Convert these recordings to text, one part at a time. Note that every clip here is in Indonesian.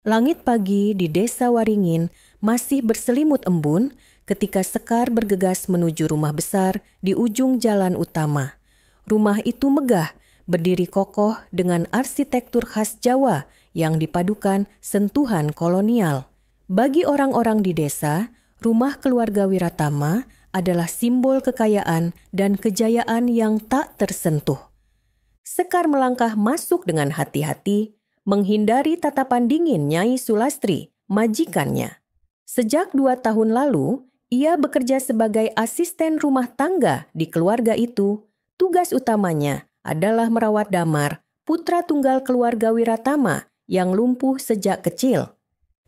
Langit pagi di desa Waringin masih berselimut embun ketika Sekar bergegas menuju rumah besar di ujung jalan utama. Rumah itu megah, berdiri kokoh dengan arsitektur khas Jawa yang dipadukan sentuhan kolonial. Bagi orang-orang di desa, rumah keluarga Wiratama adalah simbol kekayaan dan kejayaan yang tak tersentuh. Sekar melangkah masuk dengan hati-hati, menghindari tatapan dingin Nyai Sulastri, majikannya. Sejak 2 tahun lalu, ia bekerja sebagai asisten rumah tangga di keluarga itu. Tugas utamanya adalah merawat Damar, putra tunggal keluarga Wiratama yang lumpuh sejak kecil.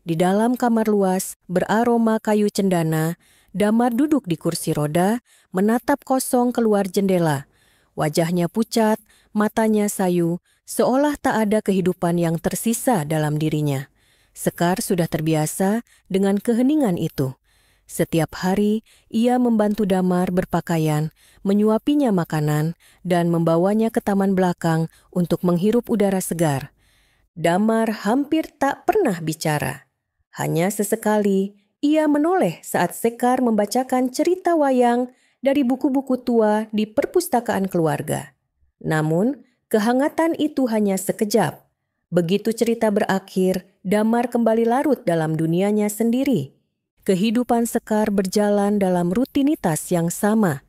Di dalam kamar luas, beraroma kayu cendana, Damar duduk di kursi roda, menatap kosong keluar jendela. Wajahnya pucat, matanya sayu, seolah tak ada kehidupan yang tersisa dalam dirinya. Sekar sudah terbiasa dengan keheningan itu. Setiap hari, ia membantu Damar berpakaian, menyuapinya makanan, dan membawanya ke taman belakang untuk menghirup udara segar. Damar hampir tak pernah bicara. Hanya sesekali, ia menoleh saat Sekar membacakan cerita wayang dari buku-buku tua di perpustakaan keluarga. Namun, kehangatan itu hanya sekejap. Begitu cerita berakhir, Damar kembali larut dalam dunianya sendiri. Kehidupan Sekar berjalan dalam rutinitas yang sama.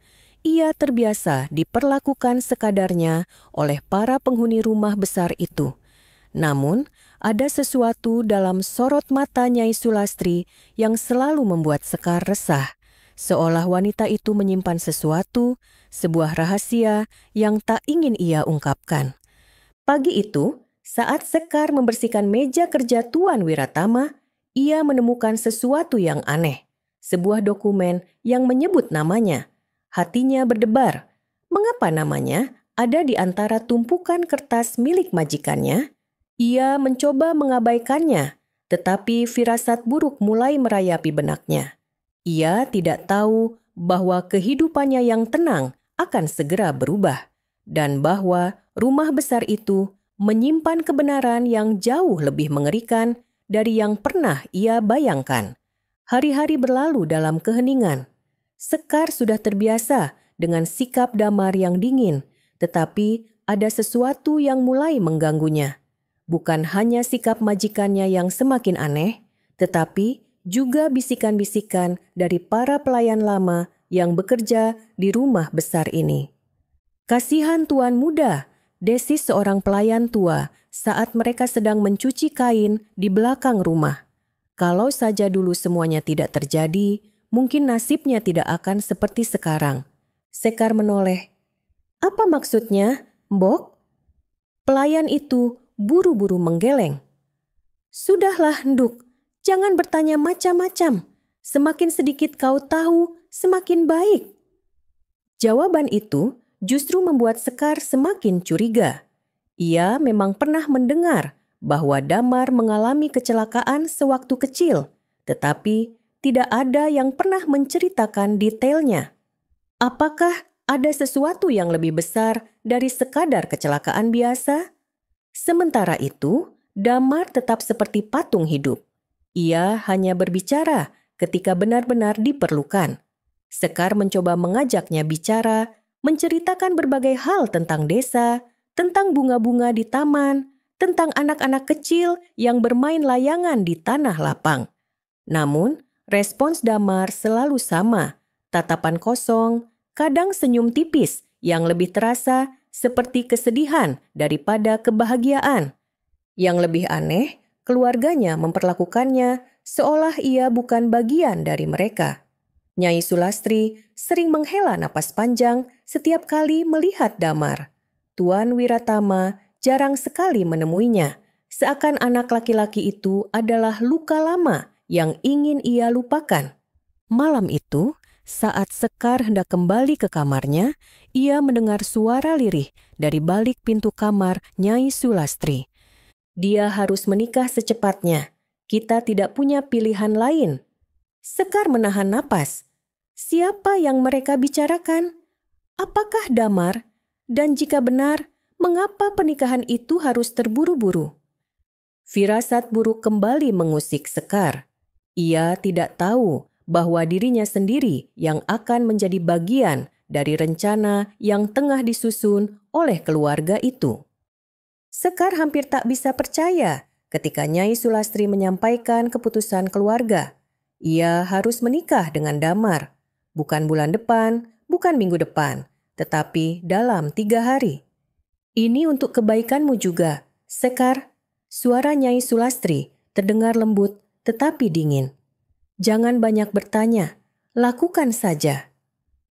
Ia terbiasa diperlakukan sekadarnya oleh para penghuni rumah besar itu. Namun, ada sesuatu dalam sorot mata Nyai Sulastri yang selalu membuat Sekar resah. Seolah wanita itu menyimpan sesuatu, sebuah rahasia yang tak ingin ia ungkapkan. Pagi itu, saat Sekar membersihkan meja kerja Tuan Wiratama, ia menemukan sesuatu yang aneh. Sebuah dokumen yang menyebut namanya. Hatinya berdebar. Mengapa namanya ada di antara tumpukan kertas milik majikannya? Ia mencoba mengabaikannya, tetapi firasat buruk mulai merayapi benaknya. Ia tidak tahu bahwa kehidupannya yang tenang akan segera berubah, dan bahwa rumah besar itu menyimpan kebenaran yang jauh lebih mengerikan dari yang pernah ia bayangkan. Hari-hari berlalu dalam keheningan. Sekar sudah terbiasa dengan sikap Damar yang dingin, tetapi ada sesuatu yang mulai mengganggunya. Bukan hanya sikap majikannya yang semakin aneh, tetapi juga bisikan-bisikan dari para pelayan lama yang bekerja di rumah besar ini. Kasihan tuan muda, desis seorang pelayan tua saat mereka sedang mencuci kain di belakang rumah. Kalau saja dulu semuanya tidak terjadi, mungkin nasibnya tidak akan seperti sekarang. Sekar menoleh. Apa maksudnya, Mbok? Pelayan itu buru-buru menggeleng. Sudahlah, Nduk. Jangan bertanya macam-macam. Semakin sedikit kau tahu, semakin baik. Jawaban itu justru membuat Sekar semakin curiga. Ia memang pernah mendengar bahwa Damar mengalami kecelakaan sewaktu kecil, tetapi tidak ada yang pernah menceritakan detailnya. Apakah ada sesuatu yang lebih besar dari sekadar kecelakaan biasa? Sementara itu, Damar tetap seperti patung hidup. Ia hanya berbicara ketika benar-benar diperlukan. Sekar mencoba mengajaknya bicara, menceritakan berbagai hal tentang desa, tentang bunga-bunga di taman, tentang anak-anak kecil yang bermain layangan di tanah lapang. Namun, respons Damar selalu sama, tatapan kosong, kadang senyum tipis yang lebih terasa seperti kesedihan daripada kebahagiaan. Yang lebih aneh, keluarganya memperlakukannya seolah ia bukan bagian dari mereka. Nyai Sulastri sering menghela napas panjang setiap kali melihat Damar. Tuan Wiratama jarang sekali menemuinya, seakan anak laki-laki itu adalah luka lama yang ingin ia lupakan. Malam itu, saat Sekar hendak kembali ke kamarnya, ia mendengar suara lirih dari balik pintu kamar Nyai Sulastri. Dia harus menikah secepatnya. Kita tidak punya pilihan lain. Sekar menahan napas. Siapa yang mereka bicarakan? Apakah Damar? Dan jika benar, mengapa pernikahan itu harus terburu-buru? Firasat buruk kembali mengusik Sekar. Ia tidak tahu bahwa dirinya sendiri yang akan menjadi bagian dari rencana yang tengah disusun oleh keluarga itu. Sekar hampir tak bisa percaya ketika Nyai Sulastri menyampaikan keputusan keluarga. Ia harus menikah dengan Damar. Bukan bulan depan, bukan minggu depan, tetapi dalam 3 hari. Ini untuk kebaikanmu juga, Sekar. Suara Nyai Sulastri terdengar lembut tetapi dingin. Jangan banyak bertanya, lakukan saja.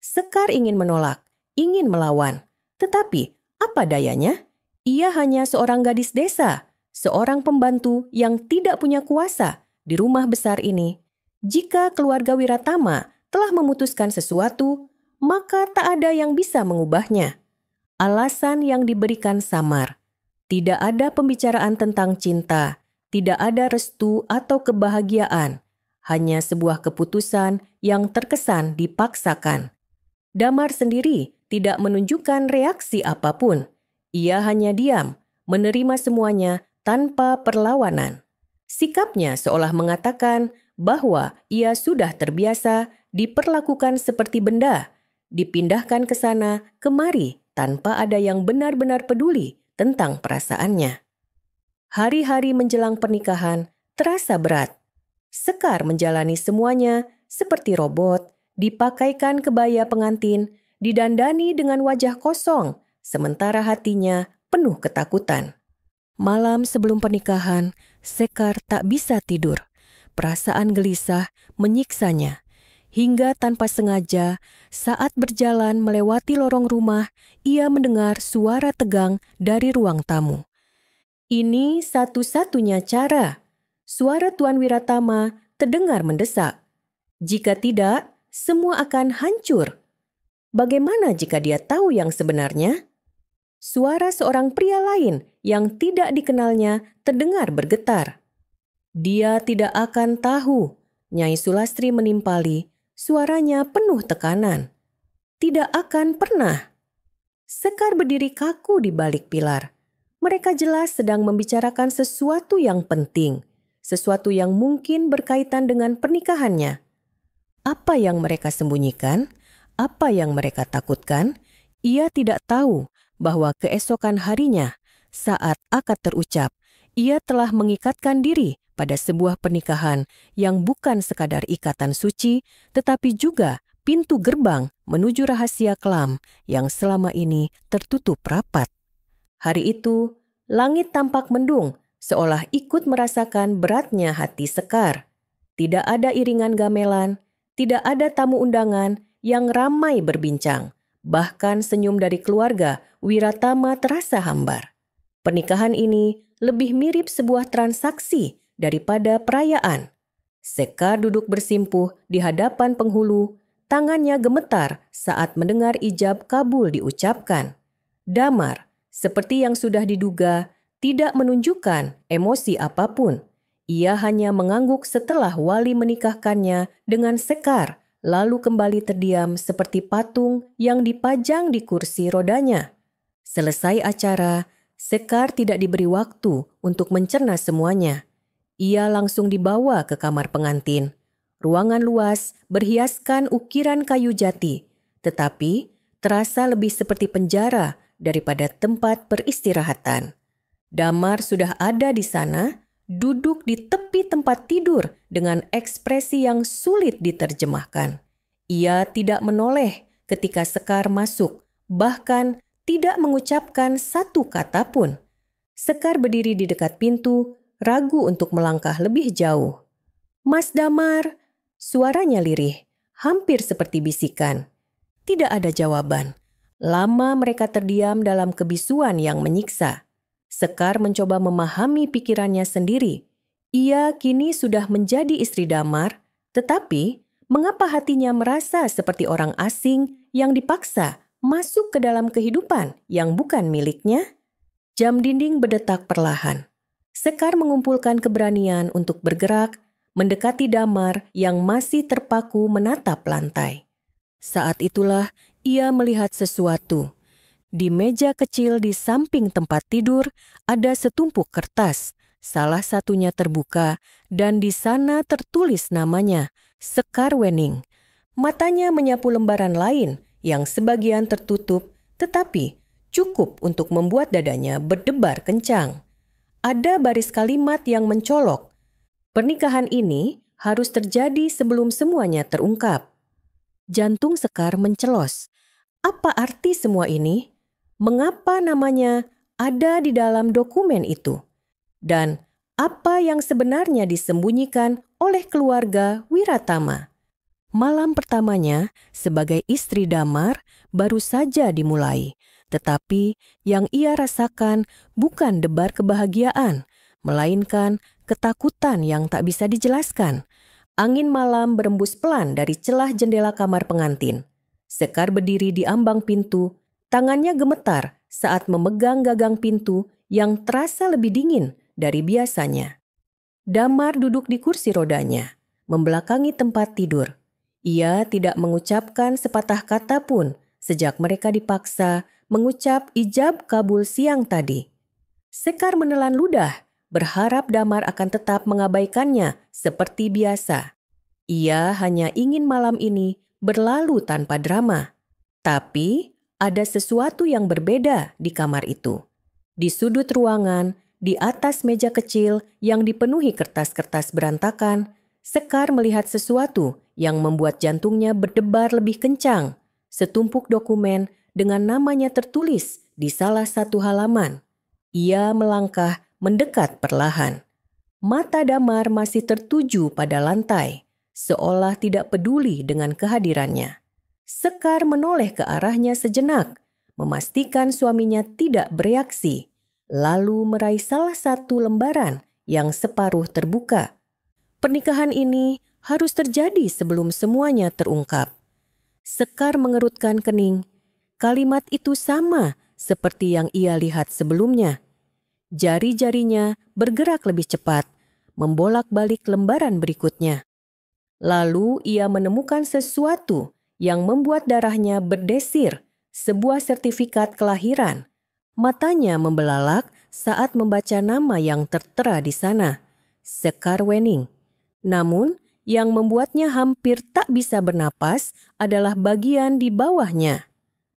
Sekar ingin menolak, ingin melawan. Tetapi apa dayanya? Ia hanya seorang gadis desa, seorang pembantu yang tidak punya kuasa di rumah besar ini. Jika keluarga Wiratama telah memutuskan sesuatu, maka tak ada yang bisa mengubahnya. Alasan yang diberikan samar. Tidak ada pembicaraan tentang cinta, tidak ada restu atau kebahagiaan, hanya sebuah keputusan yang terkesan dipaksakan. Damar sendiri tidak menunjukkan reaksi apapun. Ia hanya diam, menerima semuanya tanpa perlawanan. Sikapnya seolah mengatakan bahwa ia sudah terbiasa diperlakukan seperti benda, dipindahkan ke sana kemari tanpa ada yang benar-benar peduli tentang perasaannya. Hari-hari menjelang pernikahan terasa berat. Sekar menjalani semuanya seperti robot, dipakaikan kebaya pengantin, didandani dengan wajah kosong, sementara hatinya penuh ketakutan. Malam sebelum pernikahan, Sekar tak bisa tidur. Perasaan gelisah menyiksanya. Hingga tanpa sengaja, saat berjalan melewati lorong rumah, ia mendengar suara tegang dari ruang tamu. Ini satu-satunya cara. Suara Tuan Wiratama terdengar mendesak. Jika tidak, semua akan hancur. Bagaimana jika dia tahu yang sebenarnya? Suara seorang pria lain yang tidak dikenalnya terdengar bergetar. Dia tidak akan tahu. Nyai Sulastri menimpali. Suaranya penuh tekanan. Tidak akan pernah. Sekar berdiri kaku di balik pilar. Mereka jelas sedang membicarakan sesuatu yang penting, sesuatu yang mungkin berkaitan dengan pernikahannya. Apa yang mereka sembunyikan? Apa yang mereka takutkan? Ia tidak tahu bahwa keesokan harinya, saat akad terucap, ia telah mengikatkan diri pada sebuah pernikahan yang bukan sekadar ikatan suci, tetapi juga pintu gerbang menuju rahasia kelam yang selama ini tertutup rapat. Hari itu, langit tampak mendung, seolah ikut merasakan beratnya hati Sekar. Tidak ada iringan gamelan, tidak ada tamu undangan yang ramai berbincang. Bahkan senyum dari keluarga Wiratama terasa hambar. Pernikahan ini lebih mirip sebuah transaksi daripada perayaan. Sekar duduk bersimpuh di hadapan penghulu, tangannya gemetar saat mendengar ijab kabul diucapkan. Damar, seperti yang sudah diduga, tidak menunjukkan emosi apapun. Ia hanya mengangguk setelah wali menikahkannya dengan Sekar, lalu kembali terdiam seperti patung yang dipajang di kursi rodanya. Selesai acara, Sekar tidak diberi waktu untuk mencerna semuanya. Ia langsung dibawa ke kamar pengantin. Ruangan luas berhiaskan ukiran kayu jati, tetapi terasa lebih seperti penjara daripada tempat peristirahatan. Damar sudah ada di sana, duduk di tepi tempat tidur dengan ekspresi yang sulit diterjemahkan. Ia tidak menoleh ketika Sekar masuk, bahkan tidak mengucapkan satu kata pun. Sekar berdiri di dekat pintu, ragu untuk melangkah lebih jauh. "Mas Damar," suaranya lirih, hampir seperti bisikan. Tidak ada jawaban. Lama mereka terdiam dalam kebisuan yang menyiksa. Sekar mencoba memahami pikirannya sendiri. Ia kini sudah menjadi istri Damar, tetapi mengapa hatinya merasa seperti orang asing yang dipaksa masuk ke dalam kehidupan yang bukan miliknya? Jam dinding berdetak perlahan. Sekar mengumpulkan keberanian untuk bergerak, mendekati Damar yang masih terpaku menatap lantai. Saat itulah ia melihat sesuatu. Di meja kecil di samping tempat tidur ada setumpuk kertas Salah satunya terbuka dan di sana tertulis namanya, Sekar Wening. Matanya menyapu lembaran lain yang sebagian tertutup, tetapi cukup untuk membuat dadanya berdebar kencang. Ada baris kalimat yang mencolok. Pernikahan ini harus terjadi sebelum semuanya terungkap. Jantung Sekar mencelos. Apa arti semua ini? Mengapa namanya ada di dalam dokumen itu? Dan apa yang sebenarnya disembunyikan oleh keluarga Wiratama? Malam pertamanya sebagai istri Damar baru saja dimulai, tetapi yang ia rasakan bukan debar kebahagiaan, melainkan ketakutan yang tak bisa dijelaskan. Angin malam berembus pelan dari celah jendela kamar pengantin. Sekar berdiri di ambang pintu, tangannya gemetar saat memegang gagang pintu yang terasa lebih dingin dari biasanya. Damar duduk di kursi rodanya, membelakangi tempat tidur. Ia tidak mengucapkan sepatah kata pun sejak mereka dipaksa mengucap ijab kabul siang tadi. Sekar menelan ludah, berharap Damar akan tetap mengabaikannya seperti biasa. Ia hanya ingin malam ini berlalu tanpa drama. Tapi ada sesuatu yang berbeda di kamar itu. Di sudut ruangan, di atas meja kecil yang dipenuhi kertas-kertas berantakan, Sekar melihat sesuatu yang membuat jantungnya berdebar lebih kencang. Setumpuk dokumen dengan namanya tertulis di salah satu halaman. Ia melangkah mendekat perlahan. Mata Damar masih tertuju pada lantai, seolah tidak peduli dengan kehadirannya. Sekar menoleh ke arahnya sejenak, memastikan suaminya tidak bereaksi, lalu meraih salah satu lembaran yang separuh terbuka. Pernikahan ini harus terjadi sebelum semuanya terungkap. Sekar mengerutkan kening. Kalimat itu sama seperti yang ia lihat sebelumnya. Jari-jarinya bergerak lebih cepat, membolak-balik lembaran berikutnya. Lalu ia menemukan sesuatu yang membuat darahnya berdesir, sebuah sertifikat kelahiran. Matanya membelalak saat membaca nama yang tertera di sana, Sekar Wening. Namun, yang membuatnya hampir tak bisa bernapas adalah bagian di bawahnya.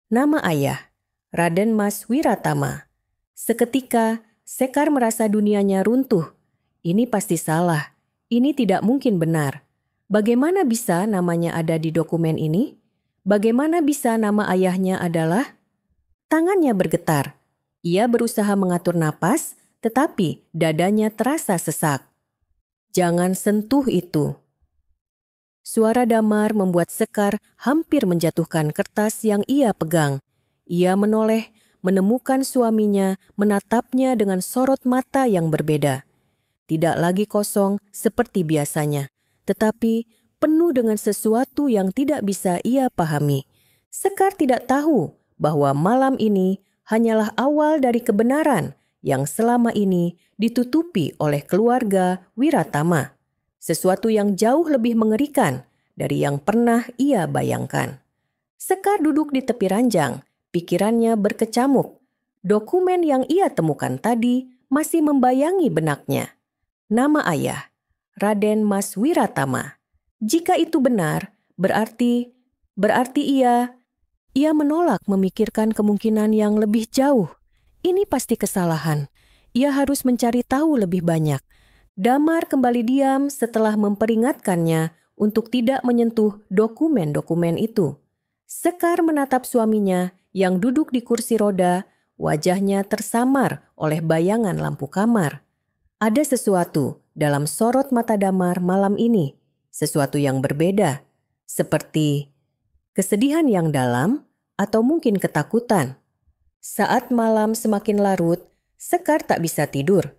Nama ayah, Raden Mas Wiratama. Seketika, Sekar merasa dunianya runtuh. Ini pasti salah. Ini tidak mungkin benar. Bagaimana bisa namanya ada di dokumen ini? Bagaimana bisa nama ayahnya adalah? Tangannya bergetar. Ia berusaha mengatur napas, tetapi dadanya terasa sesak. Jangan sentuh itu. Suara Damar membuat Sekar hampir menjatuhkan kertas yang ia pegang. Ia menoleh, menemukan suaminya menatapnya dengan sorot mata yang berbeda. Tidak lagi kosong seperti biasanya, tetapi penuh dengan sesuatu yang tidak bisa ia pahami. Sekar tidak tahu bahwa malam ini hanyalah awal dari kebenaran yang selama ini ditutupi oleh keluarga Wiratama. Sesuatu yang jauh lebih mengerikan dari yang pernah ia bayangkan. Sekar duduk di tepi ranjang, pikirannya berkecamuk. Dokumen yang ia temukan tadi masih membayangi benaknya. Nama ayah, Raden Mas Wiratama. Jika itu benar, berarti ia menolak memikirkan kemungkinan yang lebih jauh. Ini pasti kesalahan. Ia harus mencari tahu lebih banyak. Damar kembali diam setelah memperingatkannya untuk tidak menyentuh dokumen-dokumen itu. Sekar menatap suaminya yang duduk di kursi roda, wajahnya tersamar oleh bayangan lampu kamar. Ada sesuatu dalam sorot mata Damar malam ini, sesuatu yang berbeda, seperti kesedihan yang dalam atau mungkin ketakutan. Saat malam semakin larut, Sekar tak bisa tidur.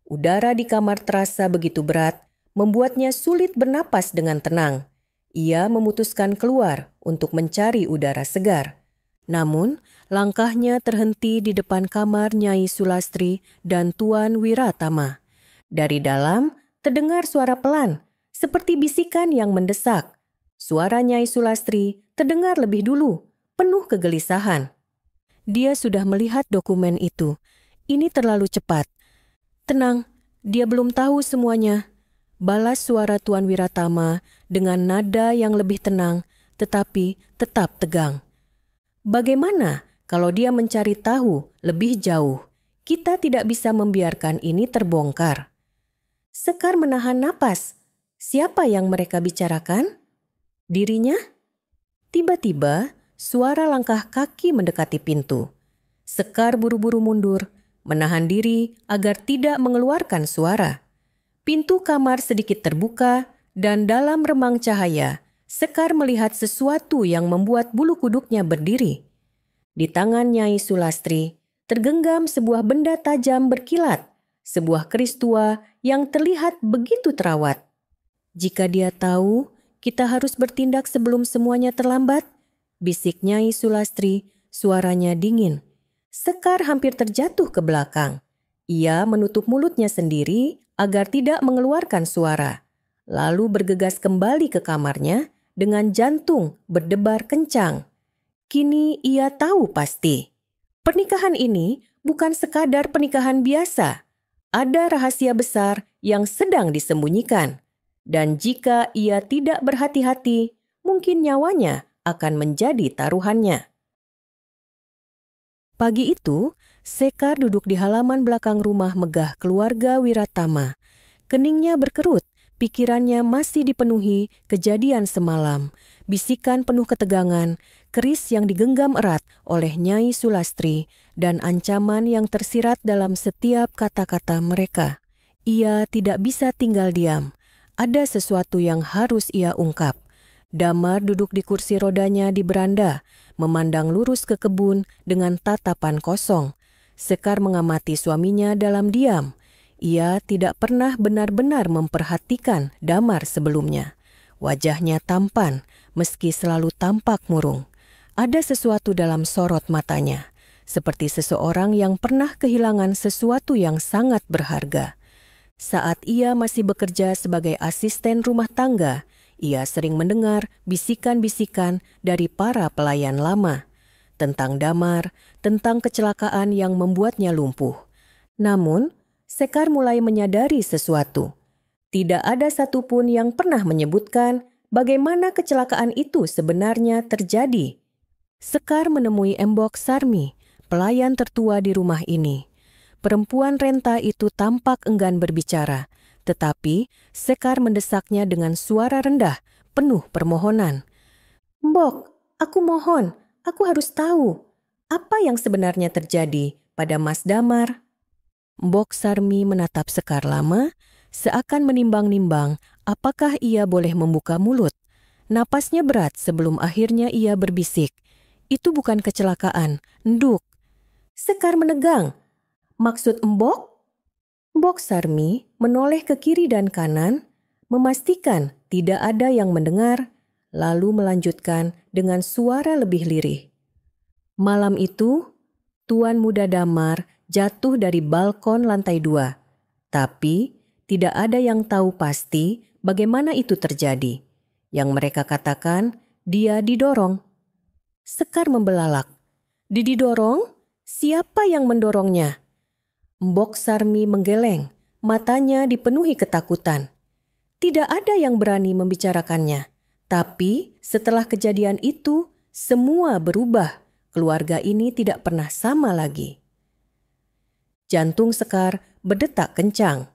Udara di kamar terasa begitu berat, membuatnya sulit bernapas dengan tenang. Ia memutuskan keluar untuk mencari udara segar. Namun, langkahnya terhenti di depan kamar Nyai Sulastri dan Tuan Wiratama. Dari dalam, terdengar suara pelan, seperti bisikan yang mendesak. Suara Nyai Sulastri terdengar lebih dulu, penuh kegelisahan. Dia sudah melihat dokumen itu. Ini terlalu cepat. Tenang, Dia belum tahu semuanya, balas suara Tuan Wiratama dengan nada yang lebih tenang tetapi tetap tegang. Bagaimana kalau dia mencari tahu lebih jauh? Kita tidak bisa membiarkan ini terbongkar. Sekar menahan napas. Siapa yang mereka bicarakan? Dirinya? Tiba-tiba, suara langkah kaki mendekati pintu. Sekar buru-buru mundur, menahan diri agar tidak mengeluarkan suara. Pintu kamar sedikit terbuka dan dalam remang cahaya, Sekar melihat sesuatu yang membuat bulu kuduknya berdiri. Di tangan Nyai Sulastri, tergenggam sebuah benda tajam berkilat, sebuah keris tua yang terlihat begitu terawat. Jika dia tahu, kita harus bertindak sebelum semuanya terlambat, bisik Nyai Sulastri, suaranya dingin. Sekar hampir terjatuh ke belakang. Ia menutup mulutnya sendiri agar tidak mengeluarkan suara, lalu bergegas kembali ke kamarnya dengan jantung berdebar kencang. Kini ia tahu pasti. Pernikahan ini bukan sekadar pernikahan biasa. Ada rahasia besar yang sedang disembunyikan. Dan jika ia tidak berhati-hati, mungkin nyawanya akan menjadi taruhannya. Pagi itu, Sekar duduk di halaman belakang rumah megah keluarga Wiratama. Keningnya berkerut, pikirannya masih dipenuhi kejadian semalam, bisikan penuh ketegangan, keris yang digenggam erat oleh Nyai Sulastri, dan ancaman yang tersirat dalam setiap kata-kata mereka. Ia tidak bisa tinggal diam. Ada sesuatu yang harus ia ungkap. Damar duduk di kursi rodanya di beranda, memandang lurus ke kebun dengan tatapan kosong. Sekar mengamati suaminya dalam diam. Ia tidak pernah benar-benar memperhatikan Damar sebelumnya. Wajahnya tampan, meski selalu tampak murung. Ada sesuatu dalam sorot matanya, seperti seseorang yang pernah kehilangan sesuatu yang sangat berharga. Saat ia masih bekerja sebagai asisten rumah tangga, ia sering mendengar bisikan-bisikan dari para pelayan lama tentang Damar, tentang kecelakaan yang membuatnya lumpuh. Namun, Sekar mulai menyadari sesuatu. Tidak ada satupun yang pernah menyebutkan bagaimana kecelakaan itu sebenarnya terjadi. Sekar menemui Embok Sarmi, pelayan tertua di rumah ini. Perempuan renta itu tampak enggan berbicara, tetapi Sekar mendesaknya dengan suara rendah, penuh permohonan. "Mbok, aku mohon, aku harus tahu apa yang sebenarnya terjadi pada Mas Damar." Mbok Sarmi menatap Sekar lama, seakan menimbang-nimbang apakah ia boleh membuka mulut. Napasnya berat sebelum akhirnya ia berbisik, "Itu bukan kecelakaan, nduk." Sekar menegang. "Maksud Mbok?" Mbok Sarmi menoleh ke kiri dan kanan, memastikan tidak ada yang mendengar, lalu melanjutkan dengan suara lebih lirih. "Malam itu, Tuan Muda Damar jatuh dari balkon lantai 2. Tapi tidak ada yang tahu pasti bagaimana itu terjadi. Yang mereka katakan dia didorong." Sekar membelalak. "Didorong? Siapa yang mendorongnya?" Mbok Sarmi menggeleng, matanya dipenuhi ketakutan. Tidak ada yang berani membicarakannya. Tapi setelah kejadian itu, semua berubah. Keluarga ini tidak pernah sama lagi. Jantung Sekar berdetak kencang.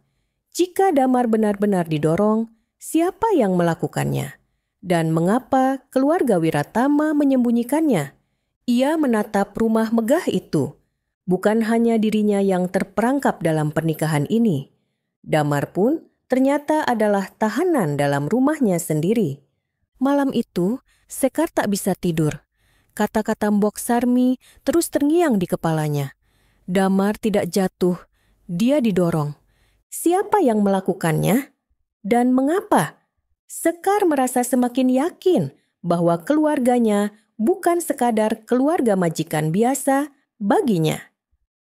Jika Damar benar-benar didorong, siapa yang melakukannya? Dan mengapa keluarga Wiratama menyembunyikannya? Ia menatap rumah megah itu. Bukan hanya dirinya yang terperangkap dalam pernikahan ini. Damar pun ternyata adalah tahanan dalam rumahnya sendiri. Malam itu, Sekar tak bisa tidur. Kata-kata Mbok Sarmi terus terngiang di kepalanya. Damar tidak jatuh, dia didorong. Siapa yang melakukannya? Dan mengapa? Sekar merasa semakin yakin bahwa keluarganya bukan sekadar keluarga majikan biasa baginya.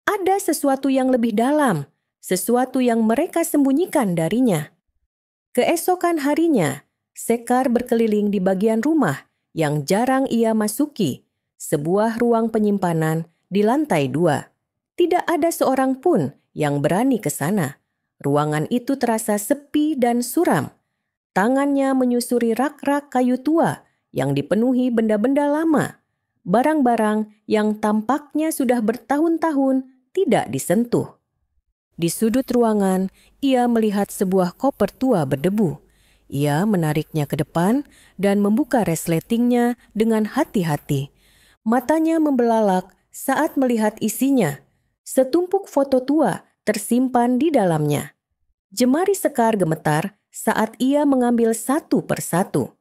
Ada sesuatu yang lebih dalam, sesuatu yang mereka sembunyikan darinya. Keesokan harinya, Sekar berkeliling di bagian rumah yang jarang ia masuki, sebuah ruang penyimpanan di lantai 2. Tidak ada seorang pun yang berani ke sana. Ruangan itu terasa sepi dan suram. Tangannya menyusuri rak-rak kayu tua yang dipenuhi benda-benda lama. Barang-barang yang tampaknya sudah bertahun-tahun tidak disentuh. Di sudut ruangan, ia melihat sebuah koper tua berdebu. Ia menariknya ke depan dan membuka resletingnya dengan hati-hati. Matanya membelalak saat melihat isinya. Setumpuk foto tua tersimpan di dalamnya. Jemari Sekar gemetar saat ia mengambil satu persatu.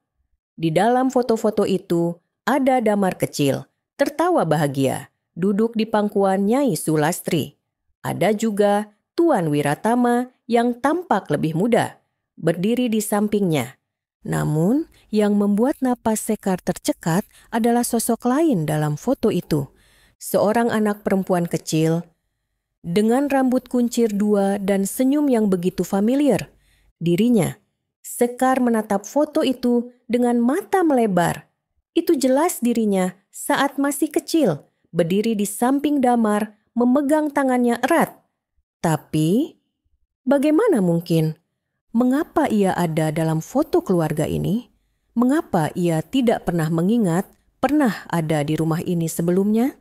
Di dalam foto-foto itu ada Damar kecil, tertawa bahagia, duduk di pangkuan Nyai Sulastri. Ada juga Tuan Wiratama yang tampak lebih muda, berdiri di sampingnya. Namun, yang membuat napas Sekar tercekat adalah sosok lain dalam foto itu. Seorang anak perempuan kecil dengan rambut kuncir dua dan senyum yang begitu familiar. Dirinya, Sekar menatap foto itu dengan mata melebar. Itu jelas dirinya saat masih kecil, berdiri di samping Damar, memegang tangannya erat. Tapi, bagaimana mungkin? Mengapa ia ada dalam foto keluarga ini? Mengapa ia tidak pernah mengingat pernah ada di rumah ini sebelumnya?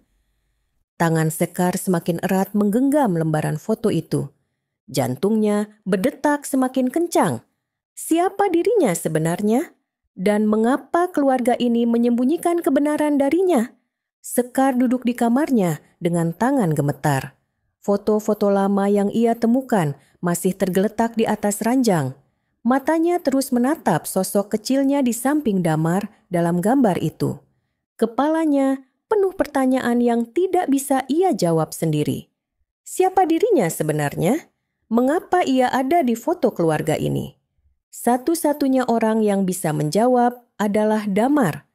Tangan Sekar semakin erat menggenggam lembaran foto itu. Jantungnya berdetak semakin kencang. Siapa dirinya sebenarnya? Dan mengapa keluarga ini menyembunyikan kebenaran darinya? Sekar duduk di kamarnya dengan tangan gemetar. Foto-foto lama yang ia temukan masih tergeletak di atas ranjang. Matanya terus menatap sosok kecilnya di samping Damar dalam gambar itu. Kepalanya penuh pertanyaan yang tidak bisa ia jawab sendiri. Siapa dirinya sebenarnya? Mengapa ia ada di foto keluarga ini? Satu-satunya orang yang bisa menjawab adalah Damar.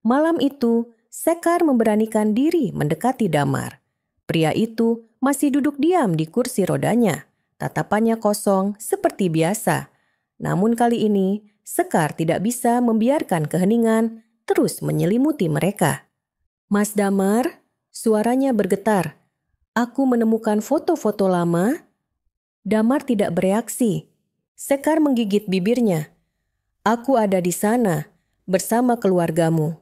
Malam itu, Sekar memberanikan diri mendekati Damar. Pria itu masih duduk diam di kursi rodanya. Tatapannya kosong seperti biasa. Namun kali ini, Sekar tidak bisa membiarkan keheningan terus menyelimuti mereka. "Mas Damar," suaranya bergetar. "Aku menemukan foto-foto lama." Damar tidak bereaksi. Sekar menggigit bibirnya. "Aku ada di sana, bersama keluargamu."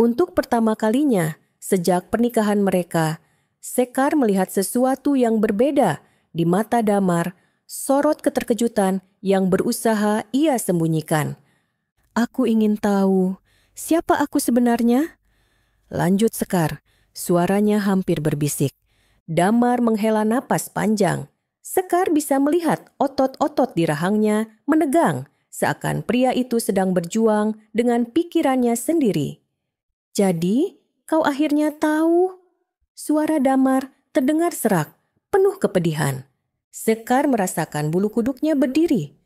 Untuk pertama kalinya, sejak pernikahan mereka, Sekar melihat sesuatu yang berbeda di mata Damar, sorot keterkejutan yang berusaha ia sembunyikan. "Aku ingin tahu, siapa aku sebenarnya?" Lanjut Sekar, suaranya hampir berbisik. Damar menghela napas panjang. Sekar bisa melihat otot-otot di rahangnya menegang, seakan pria itu sedang berjuang dengan pikirannya sendiri. "Jadi, kau akhirnya tahu?" Suara Damar terdengar serak, penuh kepedihan. Sekar merasakan bulu kuduknya berdiri.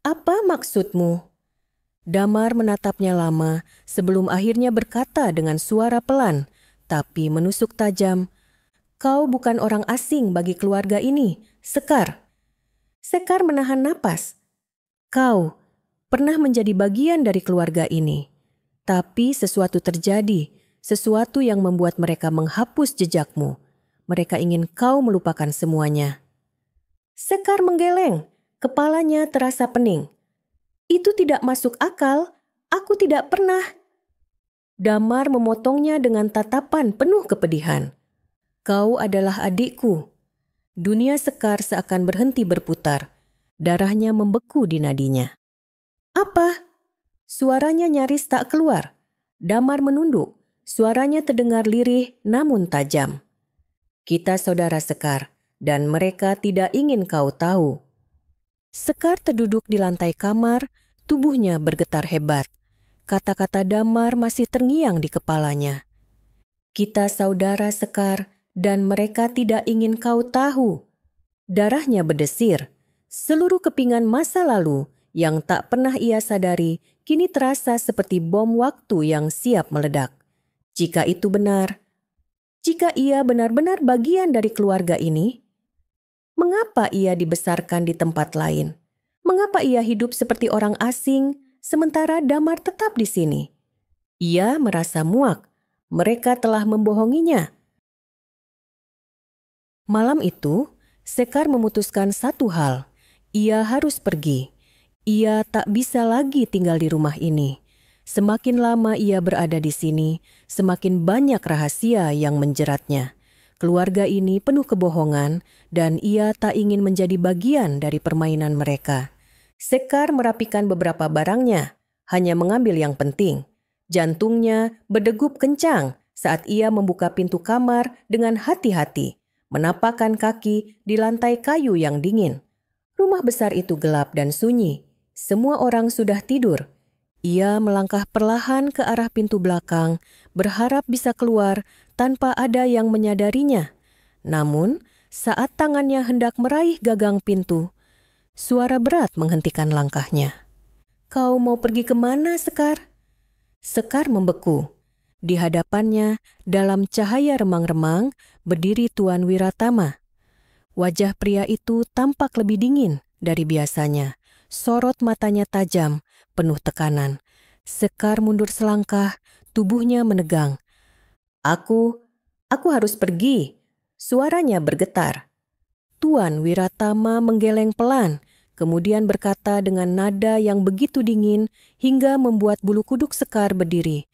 "Apa maksudmu?" Damar menatapnya lama sebelum akhirnya berkata dengan suara pelan, tapi menusuk tajam. "Kau bukan orang asing bagi keluarga ini, Sekar." Sekar menahan napas. "Kau pernah menjadi bagian dari keluarga ini. Tapi sesuatu terjadi, sesuatu yang membuat mereka menghapus jejakmu. Mereka ingin kau melupakan semuanya." Sekar menggeleng, kepalanya terasa pening. "Itu tidak masuk akal, aku tidak pernah." Damar memotongnya dengan tatapan penuh kepedihan. "Kau adalah adikku." Dunia Sekar seakan berhenti berputar. Darahnya membeku di nadinya. "Apa?" Suaranya nyaris tak keluar. Damar menunduk. Suaranya terdengar lirih namun tajam. "Kita saudara Sekar, dan mereka tidak ingin kau tahu." Sekar terduduk di lantai kamar, tubuhnya bergetar hebat. Kata-kata Damar masih terngiang di kepalanya. "Kita saudara Sekar, dan mereka tidak ingin kau tahu." Darahnya berdesir. Seluruh kepingan masa lalu yang tak pernah ia sadari kini terasa seperti bom waktu yang siap meledak. Jika itu benar, jika ia benar-benar bagian dari keluarga ini, mengapa ia dibesarkan di tempat lain? Mengapa ia hidup seperti orang asing, sementara Damar tetap di sini? Ia merasa muak. Mereka telah membohonginya. Malam itu, Sekar memutuskan satu hal. Ia harus pergi. Ia tak bisa lagi tinggal di rumah ini. Semakin lama ia berada di sini, semakin banyak rahasia yang menjeratnya. Keluarga ini penuh kebohongan dan ia tak ingin menjadi bagian dari permainan mereka. Sekar merapikan beberapa barangnya, hanya mengambil yang penting. Jantungnya berdegup kencang saat ia membuka pintu kamar dengan hati-hati, menapakkan kaki di lantai kayu yang dingin. Rumah besar itu gelap dan sunyi. Semua orang sudah tidur. Ia melangkah perlahan ke arah pintu belakang, berharap bisa keluar tanpa ada yang menyadarinya. Namun, saat tangannya hendak meraih gagang pintu, suara berat menghentikan langkahnya. "Kau mau pergi kemana, Sekar?" Sekar membeku. Di hadapannya, dalam cahaya remang-remang, berdiri Tuan Wiratama. Wajah pria itu tampak lebih dingin dari biasanya. Sorot matanya tajam, penuh tekanan. Sekar mundur selangkah, tubuhnya menegang. Aku harus pergi." Suaranya bergetar. Tuan Wiratama menggeleng pelan, kemudian berkata dengan nada yang begitu dingin hingga membuat bulu kuduk Sekar berdiri.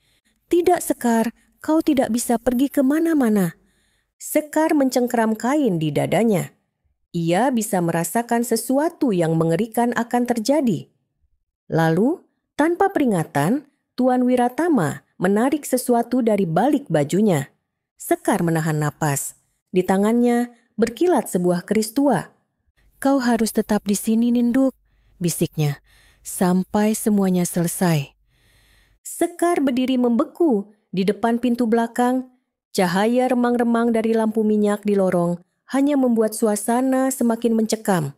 "Tidak, Sekar, kau tidak bisa pergi kemana-mana." Sekar mencengkeram kain di dadanya. Ia bisa merasakan sesuatu yang mengerikan akan terjadi. Lalu, tanpa peringatan, Tuan Wiratama menarik sesuatu dari balik bajunya. Sekar menahan napas. Di tangannya berkilat sebuah keris tua. "Kau harus tetap di sini, Ninduk," bisiknya, "sampai semuanya selesai." Sekar berdiri membeku di depan pintu belakang. Cahaya remang-remang dari lampu minyak di lorong hanya membuat suasana semakin mencekam.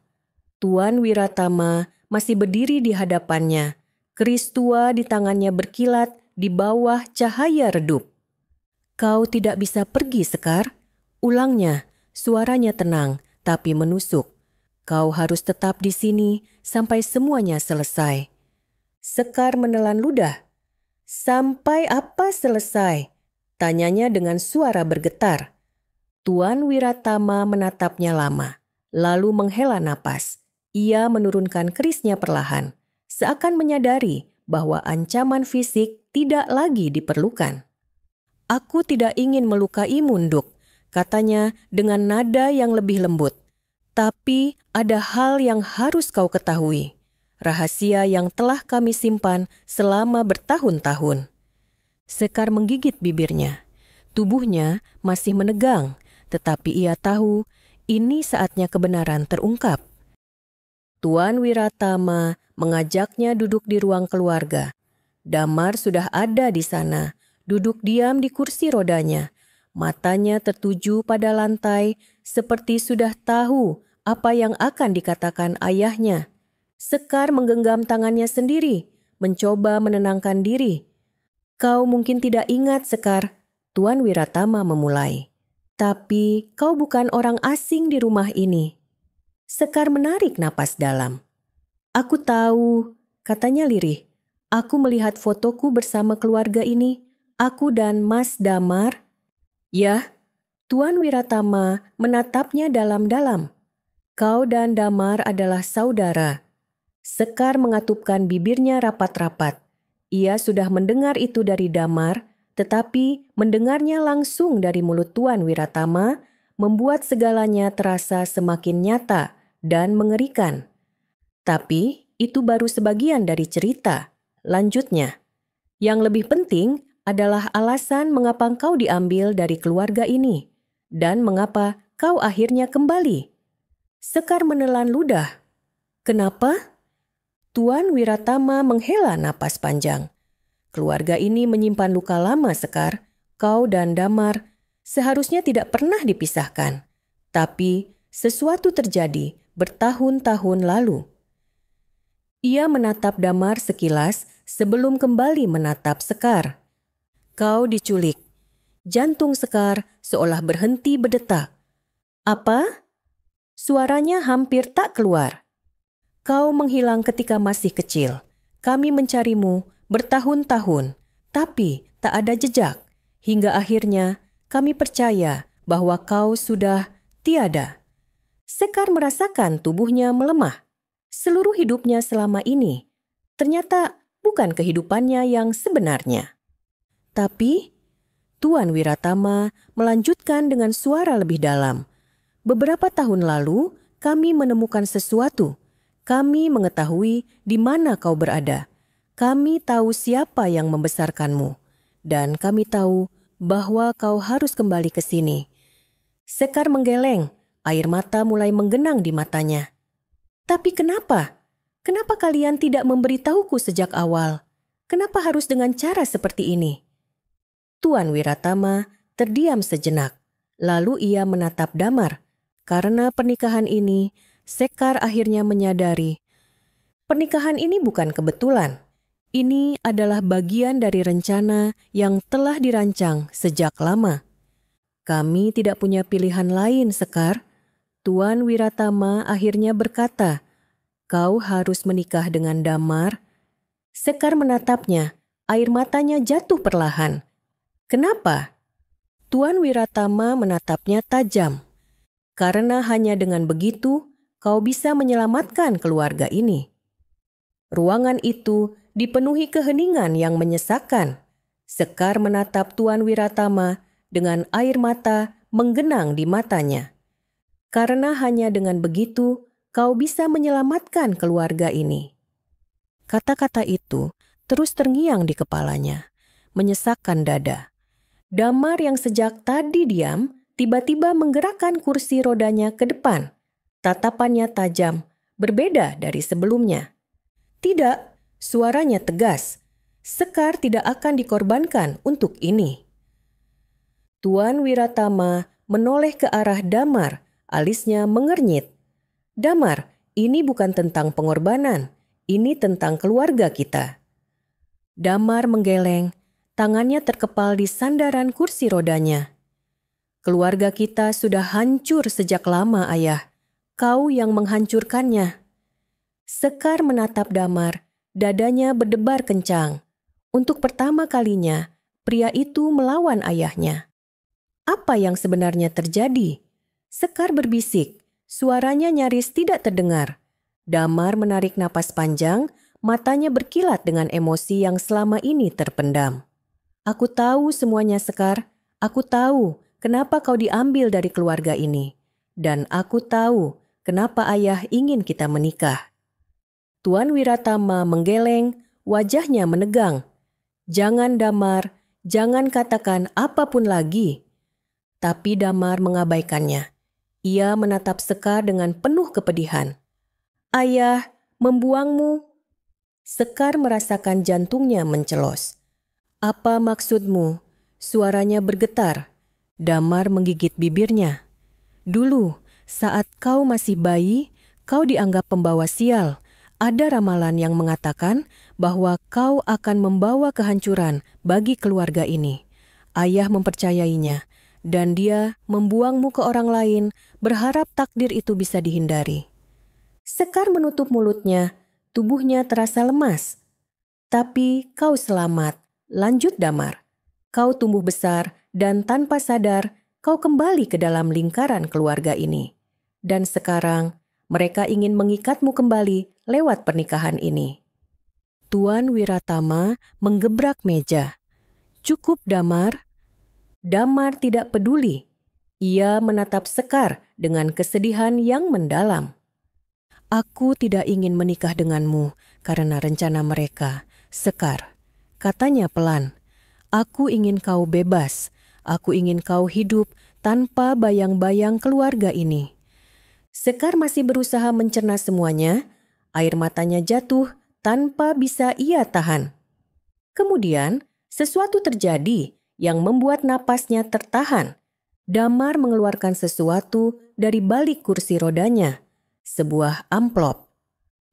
Tuan Wiratama masih berdiri di hadapannya. Keris tua di tangannya berkilat di bawah cahaya redup. "Kau tidak bisa pergi, Sekar," ulangnya, suaranya tenang tapi menusuk. "Kau harus tetap di sini sampai semuanya selesai." Sekar menelan ludah. "Sampai apa selesai?" tanyanya dengan suara bergetar. Tuan Wiratama menatapnya lama, lalu menghela napas. Ia menurunkan kerisnya perlahan, seakan menyadari bahwa ancaman fisik tidak lagi diperlukan. "Aku tidak ingin melukaimu, Nduk," katanya dengan nada yang lebih lembut. "Tapi ada hal yang harus kau ketahui. Rahasia yang telah kami simpan selama bertahun-tahun." Sekar menggigit bibirnya. Tubuhnya masih menegang, tetapi ia tahu ini saatnya kebenaran terungkap. Tuan Wiratama mengajaknya duduk di ruang keluarga. Damar sudah ada di sana, duduk diam di kursi rodanya. Matanya tertuju pada lantai seperti sudah tahu apa yang akan dikatakan ayahnya. Sekar menggenggam tangannya sendiri, mencoba menenangkan diri. "Kau mungkin tidak ingat, Sekar," Tuan Wiratama memulai. "Tapi kau bukan orang asing di rumah ini." Sekar menarik napas dalam. "Aku tahu," katanya lirih. "Aku melihat fotoku bersama keluarga ini, aku dan Mas Damar." "Ya," Tuan Wiratama menatapnya dalam-dalam. "Kau dan Damar adalah saudara." Sekar mengatupkan bibirnya rapat-rapat. Ia sudah mendengar itu dari Damar, tetapi mendengarnya langsung dari mulut Tuan Wiratama membuat segalanya terasa semakin nyata dan mengerikan. "Tapi itu baru sebagian dari cerita," lanjutnya. "Yang lebih penting adalah alasan mengapa kau diambil dari keluarga ini dan mengapa kau akhirnya kembali." Sekar menelan ludah. "Kenapa?" Tuan Wiratama menghela napas panjang. "Keluarga ini menyimpan luka lama, Sekar. Kau dan Damar seharusnya tidak pernah dipisahkan. Tapi sesuatu terjadi bertahun-tahun lalu." Ia menatap Damar sekilas sebelum kembali menatap Sekar. "Kau diculik." Jantung Sekar seolah berhenti berdetak. "Apa?" Suaranya hampir tak keluar. "Kau menghilang ketika masih kecil. Kami mencarimu bertahun-tahun, tapi tak ada jejak. Hingga akhirnya kami percaya bahwa kau sudah tiada." Sekar merasakan tubuhnya melemah. Seluruh hidupnya selama ini ternyata bukan kehidupannya yang sebenarnya. Tapi Tuan Wiratama melanjutkan dengan suara lebih dalam. Beberapa tahun lalu kami menemukan sesuatu. Kami mengetahui di mana kau berada. Kami tahu siapa yang membesarkanmu. Dan kami tahu bahwa kau harus kembali ke sini. Sekar menggeleng. Air mata mulai menggenang di matanya. Tapi kenapa? Kenapa kalian tidak memberitahuku sejak awal? Kenapa harus dengan cara seperti ini? Tuan Wiratama terdiam sejenak. Lalu ia menatap Damar. Karena pernikahan ini, Sekar akhirnya menyadari. Pernikahan ini bukan kebetulan. Ini adalah bagian dari rencana yang telah dirancang sejak lama. Kami tidak punya pilihan lain, Sekar. Tuan Wiratama akhirnya berkata, kau harus menikah dengan Damar. Sekar menatapnya, air matanya jatuh perlahan. Kenapa? Tuan Wiratama menatapnya tajam. Karena hanya dengan begitu, kau bisa menyelamatkan keluarga ini. Ruangan itu dipenuhi keheningan yang menyesakkan. Sekar menatap Tuan Wiratama dengan air mata menggenang di matanya. Karena hanya dengan begitu, kau bisa menyelamatkan keluarga ini. Kata-kata itu terus terngiang di kepalanya, menyesakkan dada. Damar yang sejak tadi diam, tiba-tiba menggerakkan kursi rodanya ke depan. Tatapannya tajam, berbeda dari sebelumnya. Tidak, suaranya tegas. Sekar tidak akan dikorbankan untuk ini. Tuan Wiratama menoleh ke arah Damar. Alisnya mengernyit. Damar, ini bukan tentang pengorbanan. Ini tentang keluarga kita. Damar menggeleng. Tangannya terkepal di sandaran kursi rodanya. Keluarga kita sudah hancur sejak lama, Ayah. Kau yang menghancurkannya. Sekar menatap Damar. Dadanya berdebar kencang. Untuk pertama kalinya, pria itu melawan ayahnya. Apa yang sebenarnya terjadi? Sekar berbisik, suaranya nyaris tidak terdengar. Damar menarik napas panjang, matanya berkilat dengan emosi yang selama ini terpendam. Aku tahu semuanya, Sekar. Aku tahu kenapa kau diambil dari keluarga ini. Dan aku tahu kenapa ayah ingin kita menikah. Tuan Wiratama menggeleng, wajahnya menegang. Jangan Damar, jangan katakan apapun lagi. Tapi Damar mengabaikannya. Ia menatap Sekar dengan penuh kepedihan. Ayah, membuangmu. Sekar merasakan jantungnya mencelos. Apa maksudmu? Suaranya bergetar. Damar menggigit bibirnya. Dulu, saat kau masih bayi, kau dianggap pembawa sial. Ada ramalan yang mengatakan bahwa kau akan membawa kehancuran bagi keluarga ini. Ayah mempercayainya. Dan dia membuangmu ke orang lain, berharap takdir itu bisa dihindari. Sekar menutup mulutnya, tubuhnya terasa lemas. Tapi kau selamat, lanjut Damar. Kau tumbuh besar dan tanpa sadar kau kembali ke dalam lingkaran keluarga ini. Dan sekarang mereka ingin mengikatmu kembali lewat pernikahan ini. Tuan Wiratama menggebrak meja. Cukup Damar. Damar tidak peduli. Ia menatap Sekar dengan kesedihan yang mendalam. Aku tidak ingin menikah denganmu karena rencana mereka, Sekar. Katanya pelan. Aku ingin kau bebas. Aku ingin kau hidup tanpa bayang-bayang keluarga ini. Sekar masih berusaha mencerna semuanya. Air matanya jatuh tanpa bisa ia tahan. Kemudian sesuatu terjadi yang membuat napasnya tertahan. Damar mengeluarkan sesuatu dari balik kursi rodanya, sebuah amplop.